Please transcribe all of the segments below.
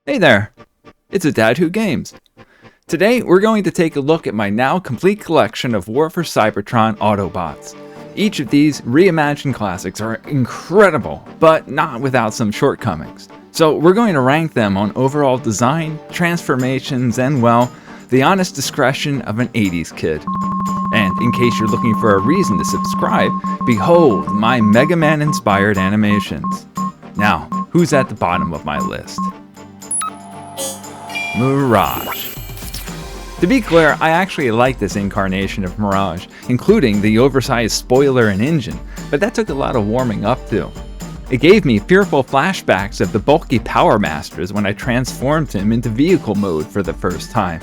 Hey there, it's a Dad Who Games. Today we're going to take a look at my now complete collection of War for Cybertron Autobots. Each of these reimagined classics are incredible, but not without some shortcomings. So we're going to rank them on overall design, transformations, and well, the honest discretion of an 80s kid. And in case you're looking for a reason to subscribe, behold my Mega Man inspired animations. Now, who's at the bottom of my list? Mirage. To be clear, I actually like this incarnation of Mirage, including the oversized spoiler and engine, but that took a lot of warming up to. It gave me fearful flashbacks of the bulky Power Masters when I transformed him into vehicle mode for the first time.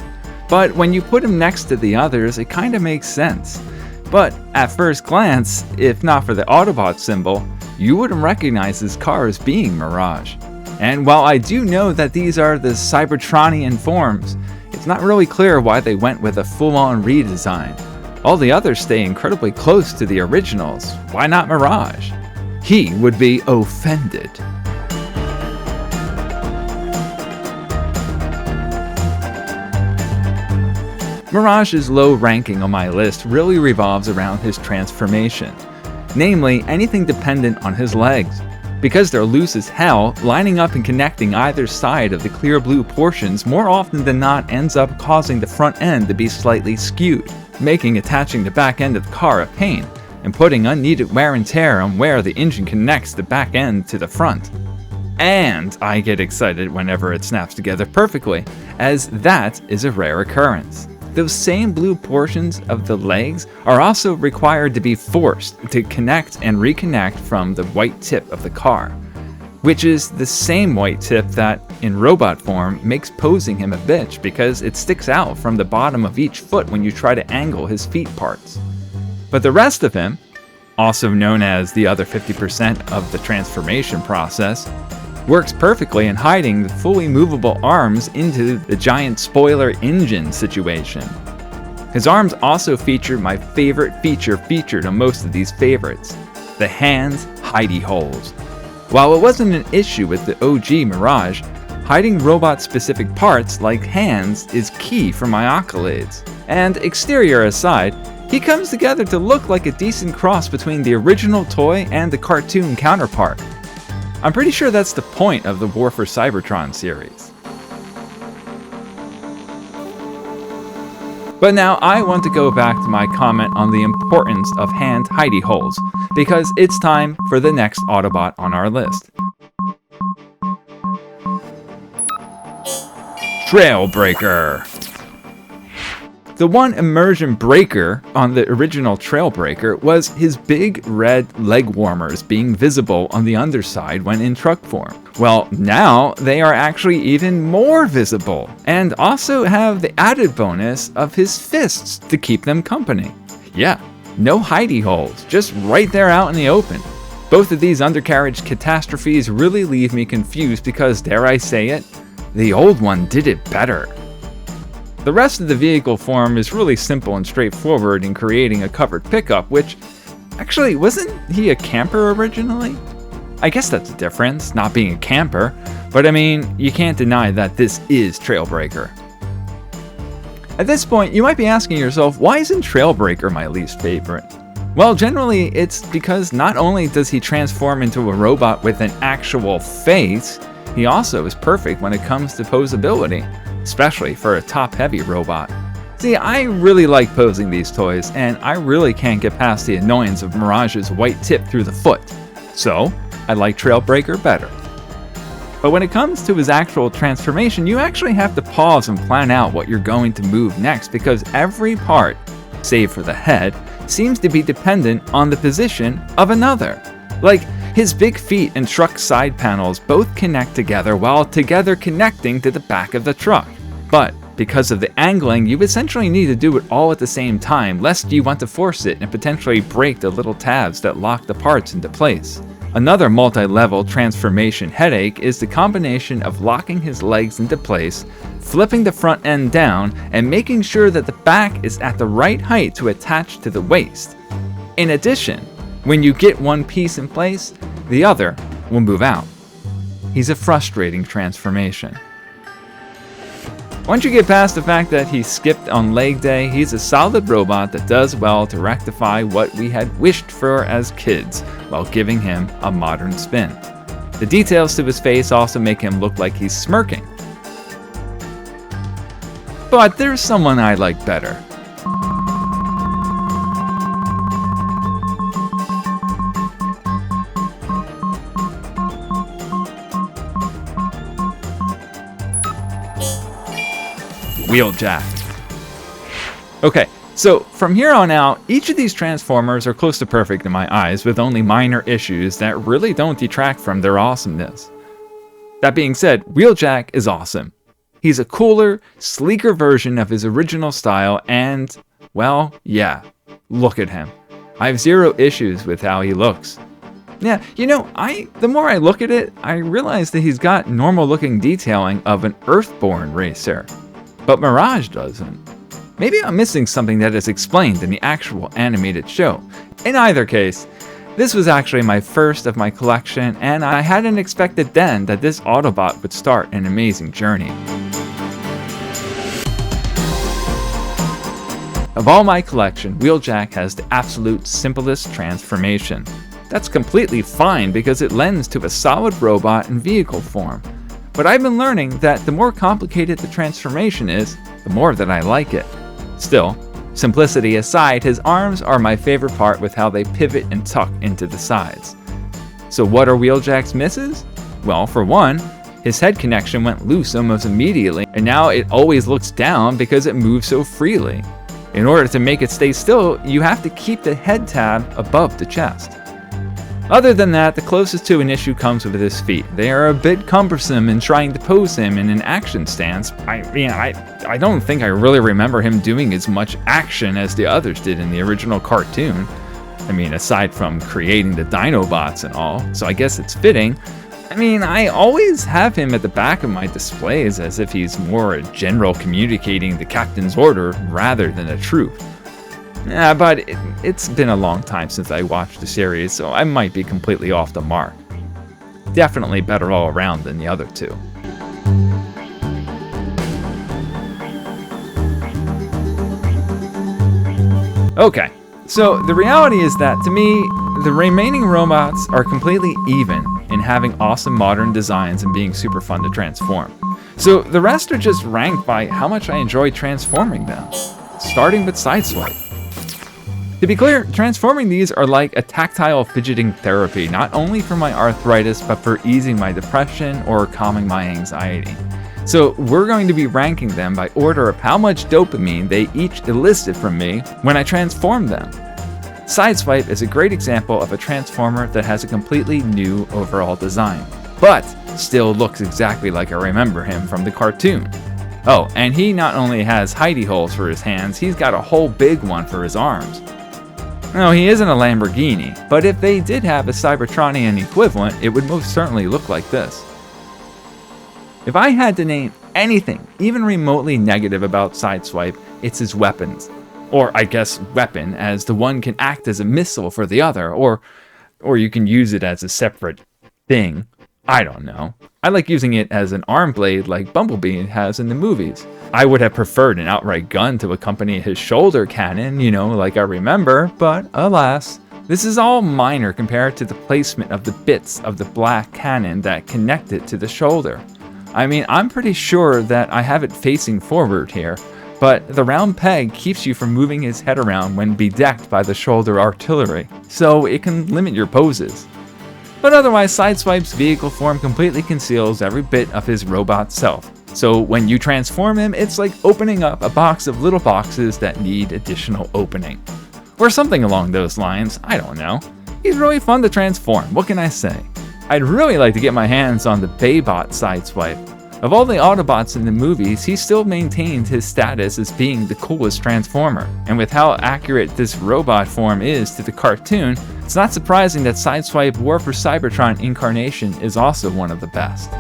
But when you put him next to the others, it kinda makes sense. But at first glance, if not for the Autobot symbol, you wouldn't recognize his car as being Mirage. And while I do know that these are the Cybertronian forms, it's not really clear why they went with a full-on redesign. All the others stay incredibly close to the originals. Why not Mirage? He would be offended. Mirage's low ranking on my list really revolves around his transformation, namely anything dependent on his legs. Because they're loose as hell, lining up and connecting either side of the clear blue portions more often than not ends up causing the front end to be slightly skewed, making attaching the back end of the car a pain, and putting unneeded wear and tear on where the engine connects the back end to the front. And I get excited whenever it snaps together perfectly, as that is a rare occurrence. Those same blue portions of the legs are also required to be forced to connect and reconnect from the white tip of the car, which is the same white tip that, in robot form, makes posing him a bitch because it sticks out from the bottom of each foot when you try to angle his feet parts. But the rest of him, also known as the other 50% of the transformation process, works perfectly in hiding the fully movable arms into the giant spoiler engine situation. His arms also feature my favorite feature featured on most of these favorites, the hands hidey holes. While it wasn't an issue with the OG Mirage, hiding robot-specific parts like hands is key for my accolades. And exterior aside, he comes together to look like a decent cross between the original toy and the cartoon counterpart. I'm pretty sure that's the point of the War for Cybertron series. But now I want to go back to my comment on the importance of hand hidey holes, because it's time for the next Autobot on our list. Trailbreaker. The one immersion breaker on the original Trailbreaker was his big red leg warmers being visible on the underside when in truck form. Well, now they are actually even more visible, and also have the added bonus of his fists to keep them company. Yeah, no hidey holes, just right there out in the open. Both of these undercarriage catastrophes really leave me confused because, dare I say it, the old one did it better. The rest of the vehicle form is really simple and straightforward in creating a covered pickup, which, actually, wasn't he a camper originally? I guess that's a difference, not being a camper, but I mean, you can't deny that this is Trailbreaker. At this point, you might be asking yourself, why isn't Trailbreaker my least favorite? Well, generally, it's because not only does he transform into a robot with an actual face, he also is perfect when it comes to posability, especially for a top-heavy robot. See, I really like posing these toys, and I really can't get past the annoyance of Mirage's white tip through the foot, so I like Trailbreaker better. But when it comes to his actual transformation, you actually have to pause and plan out what you're going to move next, because every part, save for the head, seems to be dependent on the position of another. Like, his big feet and truck side panels both connect together while together connecting to the back of the truck. But because of the angling, you essentially need to do it all at the same time, lest you want to force it and potentially break the little tabs that lock the parts into place. Another multi-level transformation headache is the combination of locking his legs into place, flipping the front end down, and making sure that the back is at the right height to attach to the waist. In addition, when you get one piece in place, the other will move out. He's a frustrating transformation. Once you get past the fact that he skipped on leg day, he's a solid robot that does well to rectify what we had wished for as kids, while giving him a modern spin. The details to his face also make him look like he's smirking. But there's someone I like better. Wheeljack. Okay, so from here on out, each of these Transformers are close to perfect in my eyes, with only minor issues that really don't detract from their awesomeness. That being said, Wheeljack is awesome. He's a cooler, sleeker version of his original style and, well, yeah, look at him. I have zero issues with how he looks. Yeah, you know, the more I look at it, I realize that he's got normal looking detailing of an Earthborn racer. But Mirage doesn't. Maybe I'm missing something that is explained in the actual animated show. In either case, this was actually my first of my collection, and I hadn't expected then that this Autobot would start an amazing journey. Of all my collection, Wheeljack has the absolute simplest transformation. That's completely fine because it lends to a solid robot in vehicle form. But I've been learning that the more complicated the transformation is, the more that I like it. Still, simplicity aside, his arms are my favorite part with how they pivot and tuck into the sides. So what are Wheeljack's misses? Well, for one, his head connection went loose almost immediately, and now it always looks down because it moves so freely. In order to make it stay still, you have to keep the head tab above the chest. Other than that, the closest to an issue comes with his feet. They are a bit cumbersome in trying to pose him in an action stance. I don't think I really remember him doing as much action as the others did in the original cartoon. I mean, aside from creating the Dinobots and all, so I guess it's fitting. I mean, I always have him at the back of my displays as if he's more a general communicating the captain's order rather than a troop. Yeah, but it's been a long time since I watched the series, so I might be completely off the mark. Definitely better all around than the other two. Okay, so the reality is that to me, the remaining robots are completely even in having awesome modern designs and being super fun to transform. So the rest are just ranked by how much I enjoy transforming them, starting with Sideswipe. To be clear, transforming these are like a tactile fidgeting therapy, not only for my arthritis, but for easing my depression or calming my anxiety. So we're going to be ranking them by order of how much dopamine they each elicit from me when I transform them. Sideswipe is a great example of a transformer that has a completely new overall design, but still looks exactly like I remember him from the cartoon. Oh, and he not only has hidey holes for his hands, he's got a whole big one for his arms. No, he isn't a Lamborghini, but if they did have a Cybertronian equivalent, it would most certainly look like this. If I had to name anything, even remotely negative about Sideswipe, it's his weapons. Or I guess weapon, as the one can act as a missile for the other, or you can use it as a separate thing. I don't know. I like using it as an arm blade like Bumblebee has in the movies. I would have preferred an outright gun to accompany his shoulder cannon, like I remember, but alas. This is all minor compared to the placement of the bits of the black cannon that connect it to the shoulder. I mean, I'm pretty sure that I have it facing forward here, but the round peg keeps you from moving his head around when bedecked by the shoulder artillery, so it can limit your poses. But otherwise, Sideswipe's vehicle form completely conceals every bit of his robot self. So when you transform him, it's like opening up a box of little boxes that need additional opening. Or something along those lines, I don't know. He's really fun to transform, what can I say? I'd really like to get my hands on the Baybot Sideswipe. Of all the Autobots in the movies, he still maintained his status as being the coolest transformer. And with how accurate this robot form is to the cartoon, it's not surprising that Sideswipe War for Cybertron incarnation is also one of the best.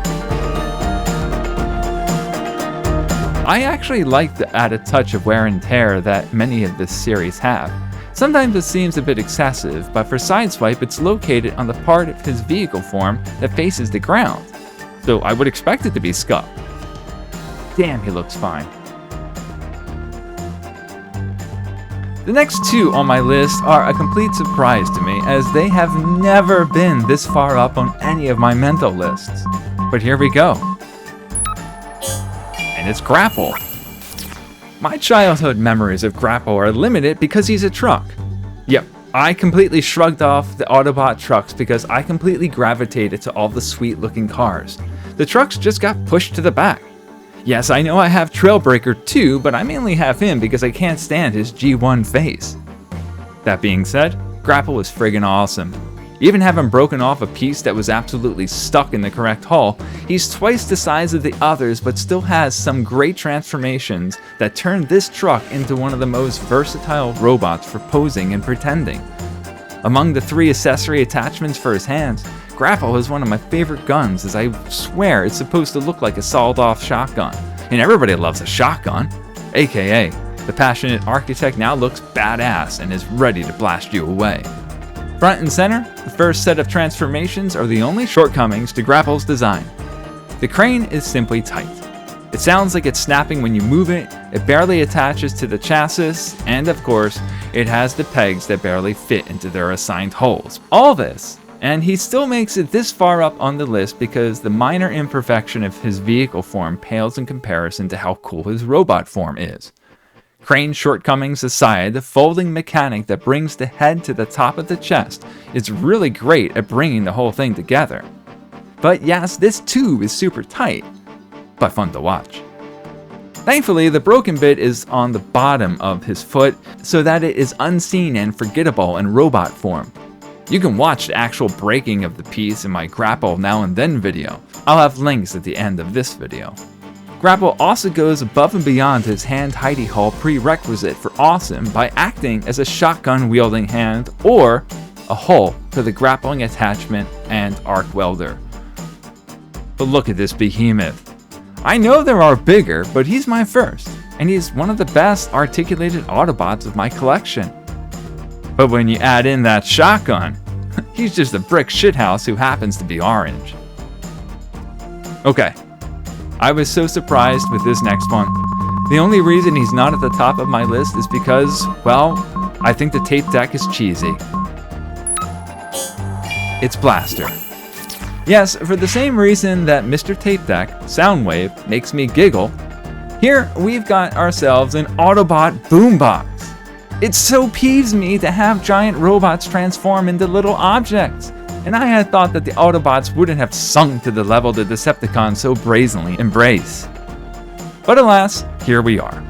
I actually like the added touch of wear and tear that many of this series have. Sometimes it seems a bit excessive, but for Sideswipe it's located on the part of his vehicle form that faces the ground, so I would expect it to be scuffed. damn, he looks fine. The next two on my list are a complete surprise to me, as they have never been this far up on any of my mental lists. But here we go. And it's Grapple. My childhood memories of Grapple are limited because he's a truck. Yep, I completely shrugged off the Autobot trucks because I completely gravitated to all the sweet looking cars. The trucks just got pushed to the back. Yes, I know I have Trailbreaker too, but I mainly have him because I can't stand his G1 face. That being said, Grapple is friggin' awesome. Even having broken off a piece that was absolutely stuck in the correct hull, he's twice the size of the others but still has some great transformations that turn this truck into one of the most versatile robots for posing and pretending. Among the 3 accessory attachments for his hands, Grapple is one of my favorite guns, as I swear it's supposed to look like a sawed-off shotgun. And everybody loves a shotgun, aka the passionate architect now looks badass and is ready to blast you away. Front and center, the first set of transformations are the only shortcomings to Grapple's design. The crane is simply tight. It sounds like it's snapping when you move it, it barely attaches to the chassis, and of course, it has the pegs that barely fit into their assigned holes. All this, and he still makes it this far up on the list because the minor imperfection of his vehicle form pales in comparison to how cool his robot form is. Crane shortcomings aside, the folding mechanic that brings the head to the top of the chest is really great at bringing the whole thing together. But yes, this too is super tight, but fun to watch. Thankfully, the broken bit is on the bottom of his foot so that it is unseen and forgettable in robot form. You can watch the actual breaking of the piece in my Grapple Now and Then video. I'll have links at the end of this video. Grapple also goes above and beyond his hand hidey hole prerequisite for awesome by acting as a shotgun wielding hand or a hole for the grappling attachment and arc welder. But look at this behemoth. I know there are bigger, but he's my first, and he's one of the best articulated Autobots of my collection. But when you add in that shotgun, he's just a brick shithouse who happens to be orange. Okay, I was so surprised with this next one. The only reason he's not at the top of my list is because, well, I think the tape deck is cheesy. It's Blaster. Yes, for the same reason that Mr. Tape Deck, Soundwave, makes me giggle, here we've got ourselves an Autobot boombox. It so peeves me to have giant robots transform into little objects, and I had thought that the Autobots wouldn't have sunk to the level the Decepticons so brazenly embrace. But alas, here we are.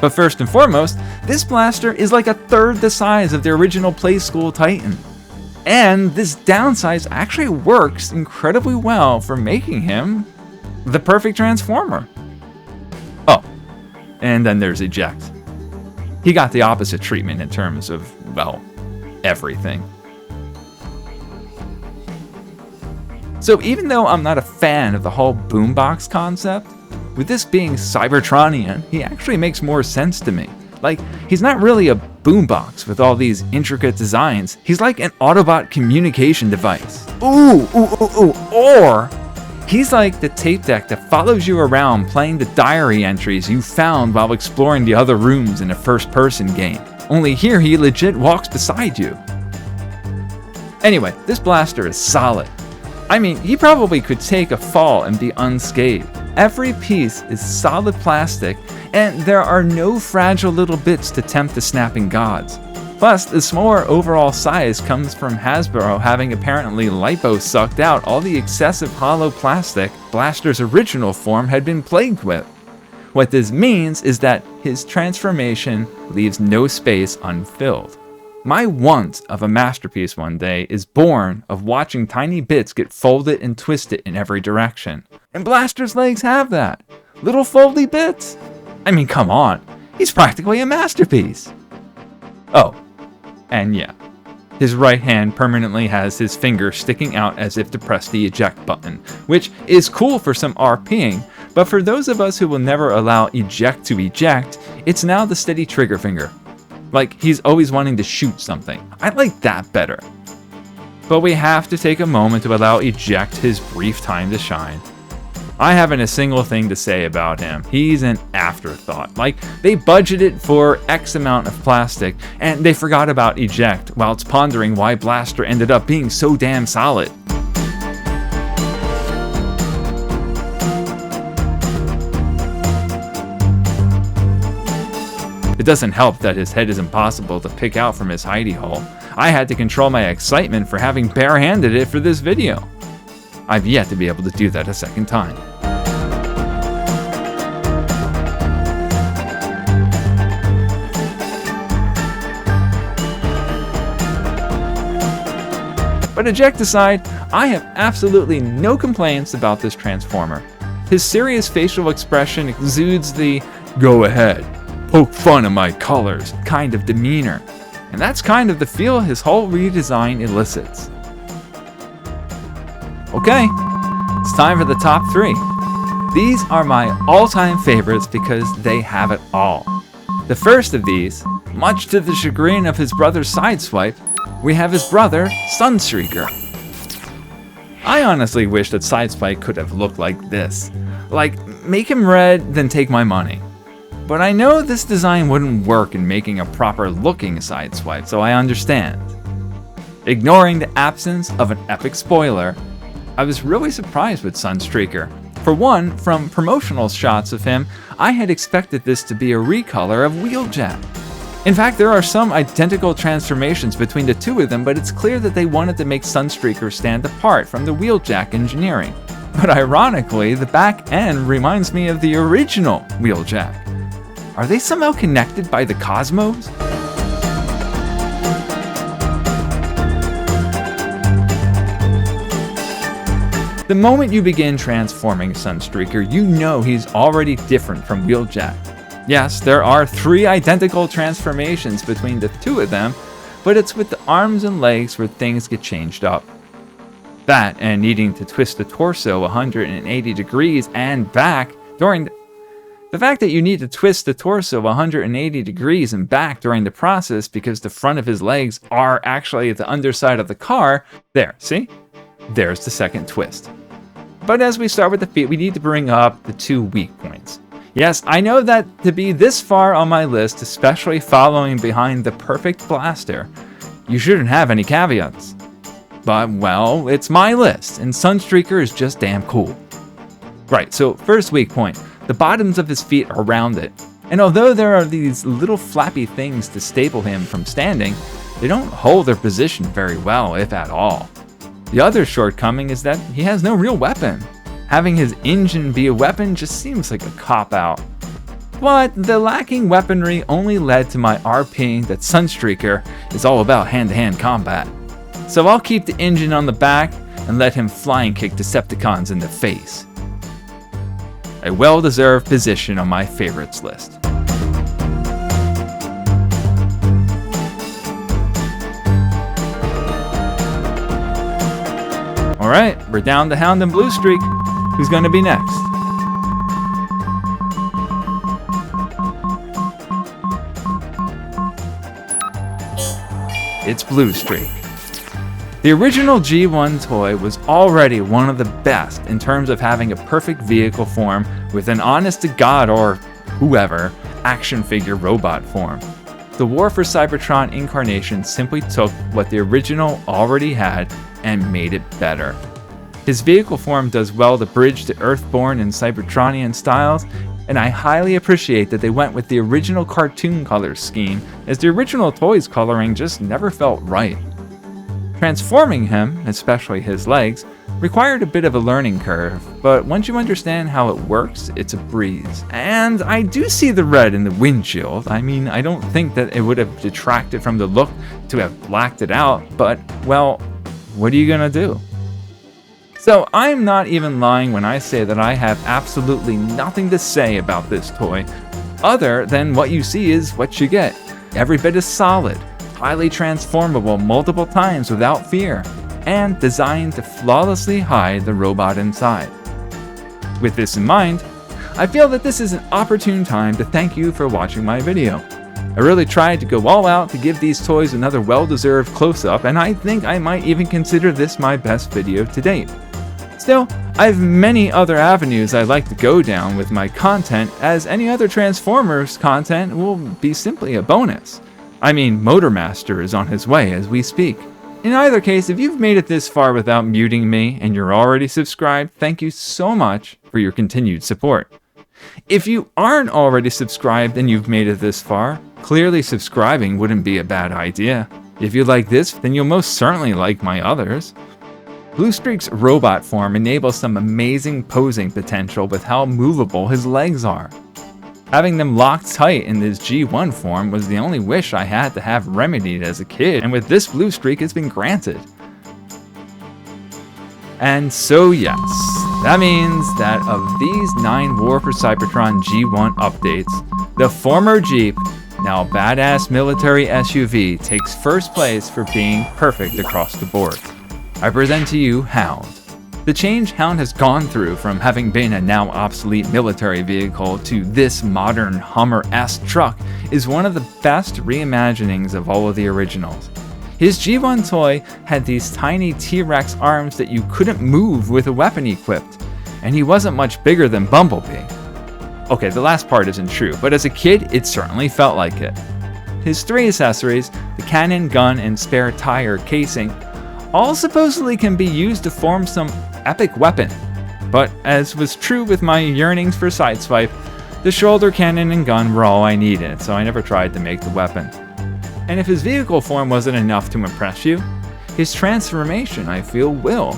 But first and foremost, this blaster is like a third the size of the original Playskool Titan. And this downsize actually works incredibly well for making him the perfect transformer. Oh, and then there's Eject. He got the opposite treatment in terms of, well, everything. So even though I'm not a fan of the whole boombox concept, with this being Cybertronian, he actually makes more sense to me. Like, he's not really a boombox with all these intricate designs. He's like an Autobot communication device. Or he's like the tape deck that follows you around playing the diary entries you found while exploring the other rooms in a first-person game. Only here he legit walks beside you. Anyway, this blaster is solid. I mean, he probably could take a fall and be unscathed. Every piece is solid plastic, and there are no fragile little bits to tempt the snapping gods. Plus, the smaller overall size comes from Hasbro having apparently lipo-sucked out all the excessive hollow plastic Blaster's original form had been plagued with. What this means is that his transformation leaves no space unfilled. My want of a masterpiece one day is born of watching tiny bits get folded and twisted in every direction. And Blaster's legs have that. Little foldy bits. I mean, come on. He's practically a masterpiece. Oh, and yeah. His right hand permanently has his finger sticking out as if to press the eject button, which is cool for some RPing, but for those of us who will never allow eject to eject, it's now the steady trigger finger. Like he's always wanting to shoot something. I like that better. But we have to take a moment to allow eject his brief time to shine. I haven't a single thing to say about him. He's an afterthought. Like, they budgeted for X amount of plastic, and they forgot about eject whilst pondering why Blaster ended up being so damn solid. It doesn't help that his head is impossible to pick out from his hidey hole. I had to control my excitement for having barehanded it for this video. I've yet to be able to do that a second time. But eject aside, I have absolutely no complaints about this Transformer. His serious facial expression exudes the "go ahead, poke fun at my colors" kind of demeanor, and that's kind of the feel his whole redesign elicits. Okay, it's time for the top 3. These are my all-time favorites because they have it all. The first of these, much to the chagrin of his brother Sideswipe, we have his brother Sunstreaker. I honestly wish that Sideswipe could have looked like this. Like, make him red, then take my money. But I know this design wouldn't work in making a proper looking Sideswipe, so I understand. Ignoring the absence of an epic spoiler, I was really surprised with Sunstreaker. For one, from promotional shots of him, I had expected this to be a recolor of Wheeljack. In fact, there are some identical transformations between the two of them, but it's clear that they wanted to make Sunstreaker stand apart from the Wheeljack engineering. But ironically, the back end reminds me of the original Wheeljack. Are they somehow connected by the cosmos? The moment you begin transforming Sunstreaker, you know he's already different from Wheeljack. Yes, there are 3 identical transformations between the two of them, but it's with the arms and legs where things get changed up. That and needing to twist the torso 180 degrees and back during the fact that you need to twist the torso 180 degrees and back during the process because the front of his legs are actually the underside of the car. There, see? There's the second twist. But as we start with the feet, we need to bring up the 2 weak points. Yes, I know that to be this far on my list, especially following behind the perfect Blaster, you shouldn't have any caveats. But, well, it's my list, and Sunstreaker is just damn cool. Right, so first weak point. The bottoms of his feet are rounded, and although there are these little flappy things to stable him from standing, they don't hold their position very well, if at all. The other shortcoming is that he has no real weapon. Having his engine be a weapon just seems like a cop-out. But the lacking weaponry only led to my RPing that Sunstreaker is all about hand-to-hand combat. So I'll keep the engine on the back and let him flying kick Decepticons in the face. A well-deserved position on my favorites list. Alright, we're down to Hound and Bluestreak. Who's going to be next? It's Bluestreak. The original G1 toy was already one of the best in terms of having a perfect vehicle form with an honest-to-God or whoever action figure robot form. The War for Cybertron incarnation simply took what the original already had and made it better. His vehicle form does well to bridge the Earthborn and Cybertronian styles, and I highly appreciate that they went with the original cartoon color scheme, as the original toy's coloring just never felt right. Transforming him, especially his legs, required a bit of a learning curve, but once you understand how it works, it's a breeze. And I do see the red in the windshield. I mean, I don't think that it would have detracted from the look to have blacked it out, but, well, what are you gonna do? So I'm not even lying when I say that I have absolutely nothing to say about this toy, other than what you see is what you get. Every bit is solid, highly transformable multiple times without fear, and designed to flawlessly hide the robot inside. With this in mind, I feel that this is an opportune time to thank you for watching my video. I really tried to go all out to give these toys another well-deserved close-up, and I think I might even consider this my best video to date. Still, I have many other avenues I'd like to go down with my content, as any other Transformers content will be simply a bonus. I mean, Motormaster is on his way as we speak. In either case, if you've made it this far without muting me and you're already subscribed, thank you so much for your continued support. If you aren't already subscribed and you've made it this far, clearly subscribing wouldn't be a bad idea. If you like this, then you'll most certainly like my others. Bluestreak's robot form enables some amazing posing potential with how movable his legs are. Having them locked tight in his G1 form was the only wish I had to have remedied as a kid, and with this Bluestreak it's been granted. And so yes, that means that of these 9 War for Cybertron G1 updates, the former Jeep, now badass military SUV, takes first place for being perfect across the board. I present to you Hound. The change Hound has gone through from having been a now obsolete military vehicle to this modern Hummer-esque truck is one of the best reimaginings of all of the originals. His G1 toy had these tiny T-Rex arms that you couldn't move with a weapon equipped, and he wasn't much bigger than Bumblebee. Okay, the last part isn't true, but as a kid, it certainly felt like it. His 3 accessories, the cannon, gun, and spare tire casing, all supposedly can be used to form some epic weapon. But as was true with my yearnings for Sideswipe, the shoulder cannon and gun were all I needed, so I never tried to make the weapon. And if his vehicle form wasn't enough to impress you, his transformation, I feel, will.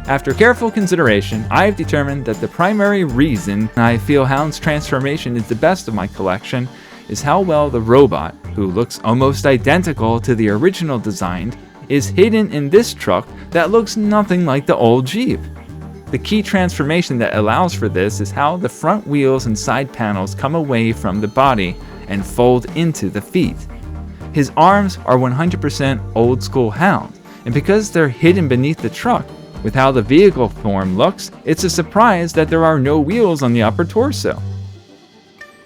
After careful consideration, I have determined that the primary reason I feel Hound's transformation is the best of my collection is how well the robot, who looks almost identical to the original design, is hidden in this truck that looks nothing like the old Jeep. The key transformation that allows for this is how the front wheels and side panels come away from the body and fold into the feet. His arms are 100% old school Hound, and because they're hidden beneath the truck, with how the vehicle form looks, it's a surprise that there are no wheels on the upper torso.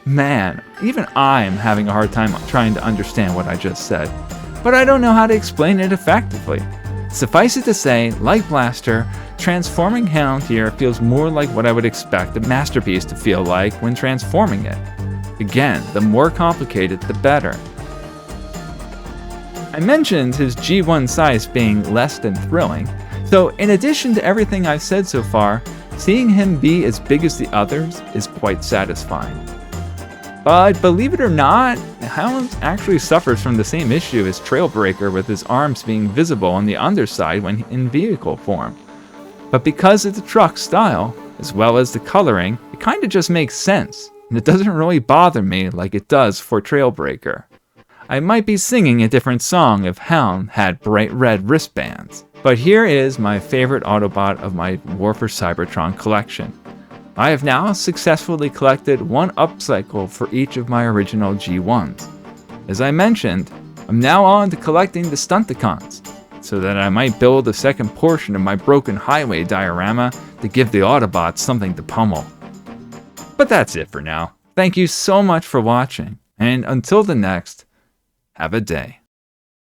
Man, even I'm having a hard time trying to understand what I just said, but I don't know how to explain it effectively. Suffice it to say, like Blaster, transforming Hound here feels more like what I would expect a masterpiece to feel like when transforming it. Again, the more complicated, the better. I mentioned his G1 size being less than thrilling, so in addition to everything I've said so far, seeing him be as big as the others is quite satisfying. But believe it or not, Hound actually suffers from the same issue as Trailbreaker, with his arms being visible on the underside when in vehicle form. But because of the truck style, as well as the coloring, it kinda just makes sense, and it doesn't really bother me like it does for Trailbreaker. I might be singing a different song if Hound had bright red wristbands. But here is my favorite Autobot of my War for Cybertron collection. I have now successfully collected 1 upcycle for each of my original G1s. As I mentioned, I'm now on to collecting the Stunticons, so that I might build a second portion of my broken highway diorama to give the Autobots something to pummel. But that's it for now. Thank you so much for watching, and until the next, have a day.